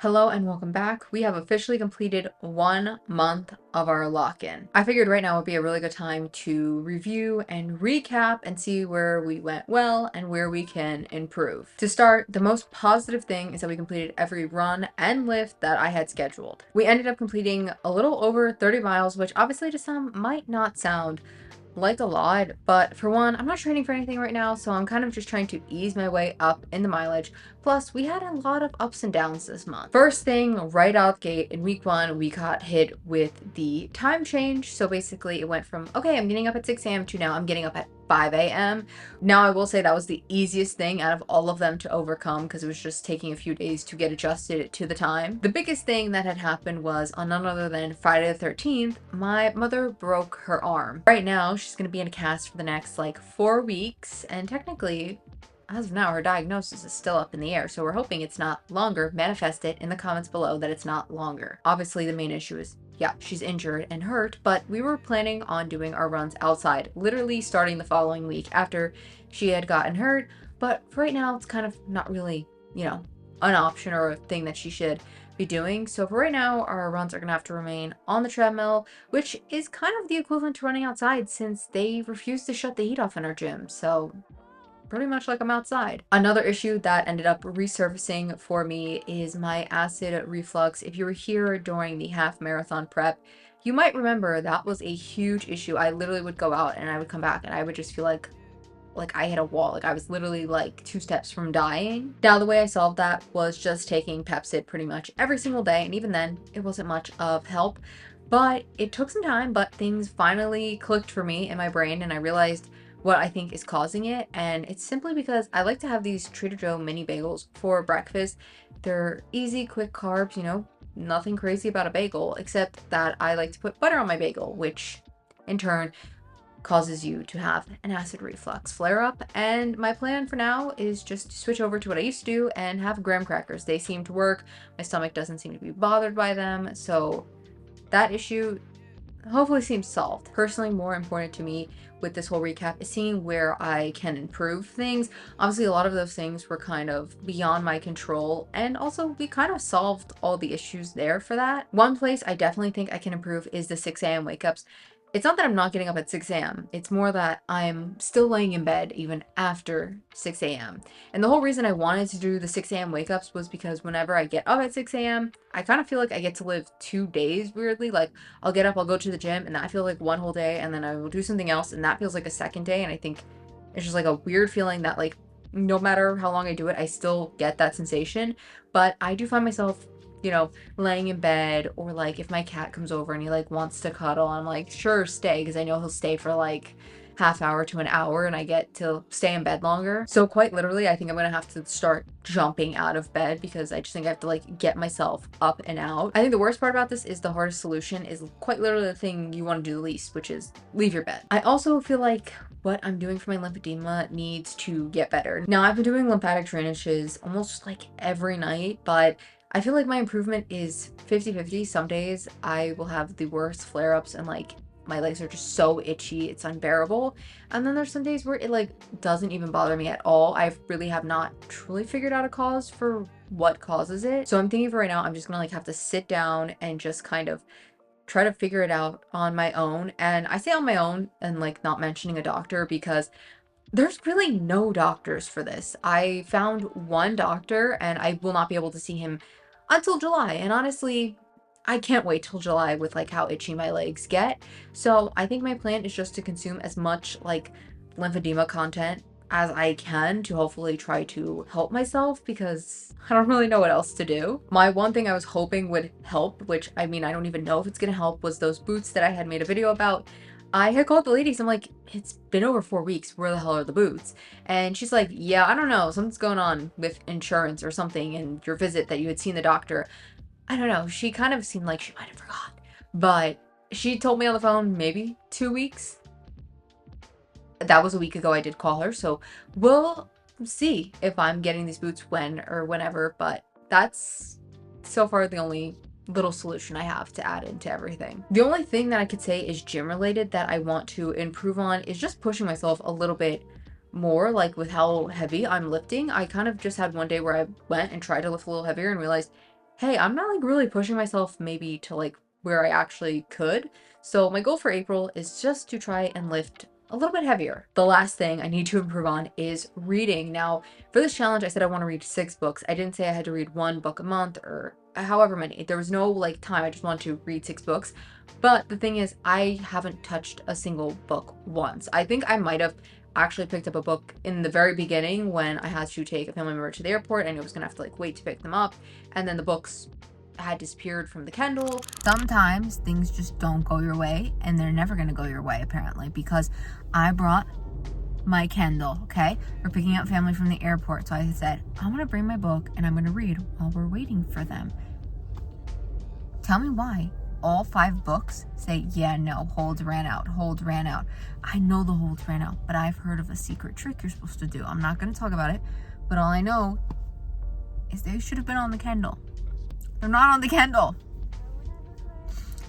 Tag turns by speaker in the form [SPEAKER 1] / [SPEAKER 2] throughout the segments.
[SPEAKER 1] Hello and welcome back. We have officially completed 1 month of our lock-in. I figured right now would be a really good time to review and recap and see where we went well and where we can improve. To start, the most positive thing is that we completed every run and lift that I had scheduled. We ended up completing a little over 30 miles, which obviously to some might not sound like a lot, but for one, I'm not training for anything right now, so I'm kind of just trying to ease my way up in the mileage. Plus, we had a lot of ups and downs this month. First thing, right out the gate in week one, we got hit with the time change. So basically, it went from, okay, I'm getting up at 6 a.m. to now I'm getting up at 5 a.m. Now, I will say that was the easiest thing out of all of them to overcome because it was just taking a few days to get adjusted to the time. The biggest thing that had happened was on none other than Friday the 13th, my mother broke her arm. Right now, she's going to be in a cast for the next like 4 weeks, and technically, as of now, her diagnosis is still up in the air, so we're hoping it's not longer. Manifest it in the comments below that it's not longer. Obviously, the main issue is, yeah, she's injured and hurt, but we were planning on doing our runs outside, literally starting the following week after she had gotten hurt. But for right now, it's kind of not really, an option or a thing that she should be doing. So for right now, our runs are gonna have to remain on the treadmill, which is kind of the equivalent to running outside since they refuse to shut the heat off in our gym. So pretty much like I'm outside. Another issue that ended up resurfacing for me is my acid reflux. If you were here during the half marathon prep, you might remember that was a huge issue. I literally would go out and I would come back and I would just feel like I hit a wall. Like I was literally like 2 steps from dying. Now the way I solved that was just taking Pepsid pretty much every single day, and even then it wasn't much of help. But it took some time, but things finally clicked for me in my brain and I realized what I think is causing it. And it's simply because I like to have these Trader Joe mini bagels for breakfast. They're easy, quick carbs, nothing crazy about a bagel, except that I like to put butter on my bagel, which in turn causes you to have an acid reflux flare up. And my plan for now is just to switch over to what I used to do and have graham crackers. They seem to work. My stomach doesn't seem to be bothered by them. So that issue hopefully seems solved. Personally, more important to me with this whole recap is seeing where I can improve things. Obviously, a lot of those things were kind of beyond my control, and also we kind of solved all the issues there for that. One place I definitely think I can improve is the 6 a.m. wake ups. It's not that I'm not getting up at 6 a.m. It's more that I'm still laying in bed even after 6 a.m. And the whole reason I wanted to do the 6 a.m. wake ups was because whenever I get up at 6 a.m., I kind of feel like I get to live 2 days weirdly. Like I'll get up, I'll go to the gym, and that feels like one whole day, and then I will do something else, and that feels like a second day. And I think it's just like a weird feeling that like no matter how long I do it, I still get that sensation. But I do find myself laying in bed, or like if my cat comes over and he like wants to cuddle, I'm like, sure, stay, because I know he'll stay for like half hour to an hour and I get to stay in bed longer. So quite literally, I think I'm gonna have to start jumping out of bed because I just think I have to like get myself up and out. I think the worst part about this is the hardest solution is quite literally the thing you want to do the least, which is leave your bed. I also feel like what I'm doing for my lymphedema needs to get better. Now, I've been doing lymphatic drainages almost like every night, but I feel like my improvement is 50-50. Some days I will have the worst flare-ups and like my legs are just so itchy, it's unbearable. And then there's some days where it like doesn't even bother me at all. I really have not truly figured out a cause for what causes it. So I'm thinking for right now, I'm just gonna like have to sit down and just kind of try to figure it out on my own. And I say on my own and like not mentioning a doctor because there's really no doctors for this. I found one doctor and I will not be able to see him until July. And honestly, I can't wait till July with like how itchy my legs get. So I think my plan is just to consume as much like lymphedema content as I can to hopefully try to help myself because I don't really know what else to do. My one thing I was hoping would help, which I mean, I don't even know if it's gonna help, was those boots that I had made a video about. I had called the ladies. I'm like, it's been over 4 weeks. Where the hell are the boots? And she's like, yeah, I don't know. Something's going on with insurance or something and your visit that you had seen the doctor. I don't know. She kind of seemed like she might have forgot. But she told me on the phone maybe 2 weeks. That was a week ago I did call her. So we'll see if I'm getting these boots when or whenever. But that's so far the only little solution I have to add into everything. The only thing that I could say is gym related that I want to improve on is just pushing myself a little bit more, like with how heavy I'm lifting. I kind of just had one day where I went and tried to lift a little heavier and realized, hey, I'm not like really pushing myself maybe to like where I actually could. So my goal for April is just to try and lift a little bit heavier. The last thing I need to improve on is reading. Now, for this challenge, I said I want to read 6 books. I didn't say I had to read 1 book a month or however many. There was no like time. I just wanted to read 6 books. But the thing is, I haven't touched a single book once. I think I might have actually picked up a book in the very beginning when I had to take a family member to the airport and I was gonna have to like wait to pick them up, and then the books had disappeared from the Kindle. Sometimes things just don't go your way, and they're never gonna go your way apparently, because I brought my Kindle. Okay, we're picking up family from the airport, so I said I'm gonna bring my book and I'm gonna read while we're waiting for them. Tell me why all 5 books say, yeah, no, hold ran out. I know the hold ran out, but I've heard of a secret trick you're supposed to do. I'm not going to talk about it, but all I know is they should have been on the Kindle. They're not on the Kindle.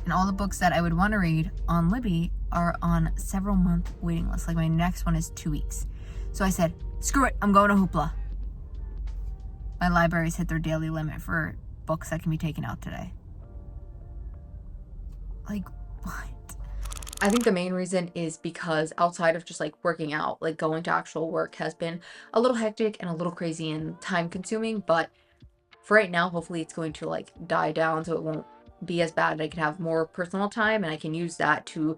[SPEAKER 1] And all the books that I would want to read on Libby are on several month waiting lists. Like my next one is 2 weeks. So I said, screw it, I'm going to Hoopla. My libraries hit their daily limit for books that can be taken out today. Like, what? I think the main reason is because outside of just like working out, like going to actual work has been a little hectic and a little crazy and time consuming. But for right now, hopefully it's going to like die down so it won't be as bad. I can have more personal time and I can use that to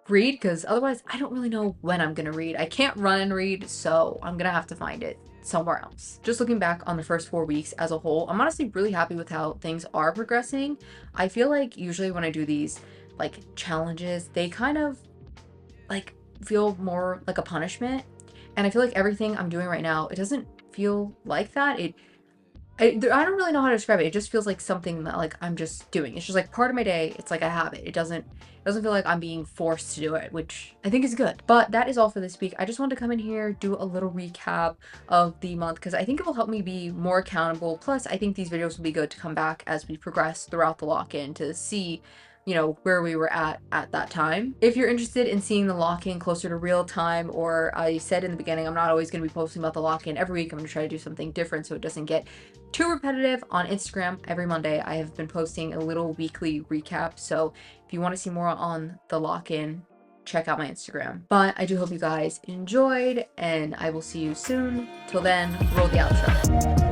[SPEAKER 1] read, because otherwise I don't really know when I'm gonna read. I can't run and read, so I'm gonna have to find it somewhere else. Just looking back on the first 4 weeks as a whole, I'm honestly really happy with how things are progressing. I feel like usually when I do these like challenges, they kind of like feel more like a punishment, and I feel like everything I'm doing right now, it doesn't feel like that. I don't really know how to describe it. It just feels like something that like I'm just doing. It's just like part of my day. It's like I have it. It doesn't feel like I'm being forced to do it, which I think is good. But that is all for this week. I just wanted to come in here, do a little recap of the month, because I think it will help me be more accountable. Plus, I think these videos will be good to come back as we progress throughout the lock-in to see, you know, where we were at that time. If you're interested in seeing the lock-in closer to real time, or I said in the beginning, I'm not always going to be posting about the lock-in every week. I'm going to try to do something different so it doesn't get too repetitive. On Instagram, every Monday, I have been posting a little weekly recap. So if you want to see more on the lock-in, check out my Instagram. But I do hope you guys enjoyed, and I will see you soon. Till then, roll the outro.